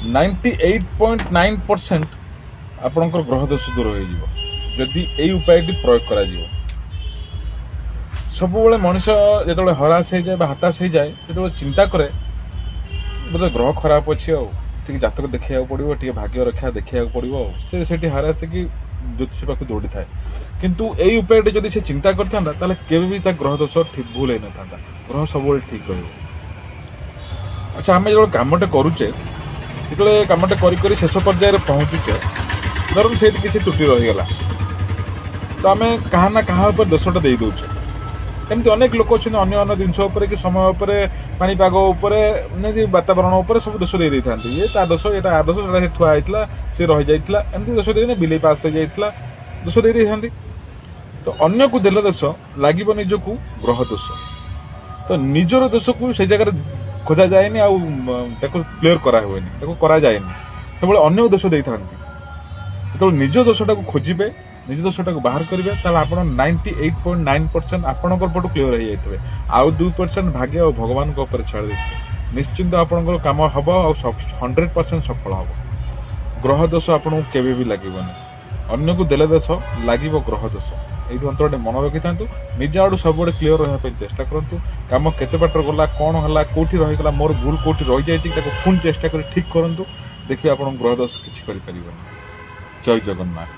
98.9% आपणकर ग्रह दोष दूर हो जदि यही उपायटी प्रयोग करा सब मनुष्य जो हराश हो जाए हताश हो जाए जो चिंता करे बोले ग्रह खराब अच्छे टी जातक देखा पड़ो टी भाग्य रक्षा देखा पड़ो से हराश कि ज्योतिष पाक दौड़ी थाए किंतु यही उपायटी जब से चिंता करता केवे भी ग्रह दोष ठीक भूल हो न था ग्रह सब ठीक रही। अच्छा आम जो कमटे करुचे जो कमटे कर शेष पर्यायर पहुँचुचे धर से किसी त्रुटि रहीगला तो आम क्या ना क्या दोषटा दे दौचे एमती अनेक लोक अच्छे अन्य अन्य जिनस कि समय पाणीपाग वातावरण सब दोष दे था ये दोष ये दोष ठुआ सी रही जाता एमती दोष दे बिले पास हो जाता दोष दे था तो अन्य को देले दोष लगे निजक ग्रह दोष तो निजर दोष को से जगह खोजा जाए क्लीयर करा जाए सब अन्य दोष दे था जो निज दोषटा को खोजे निज दोषटा को बाहर करेंगे आप 98.9% आपंकर पटू क्लीयर हो जाते आउ 2% भाग्य और भगवान छाड़ देते निश्चिंत आपंकर कम हम और 100% सफल हम ग्रह दोष आपको केवे भी लगे अन्य को देले दोष लगे ग्रह दोष ये अंतर मन रखी था निज आड़ सब क्लीयर रहा चेष्टा करूँ कम केते बाटर गला कौन है कौटी रहीगला मोर भूल कौटी रही जाए पुणी चेष्टा कर ठीक करूँ देखिए आप ग्रह दोष किसी कर जय जगन्नाथ।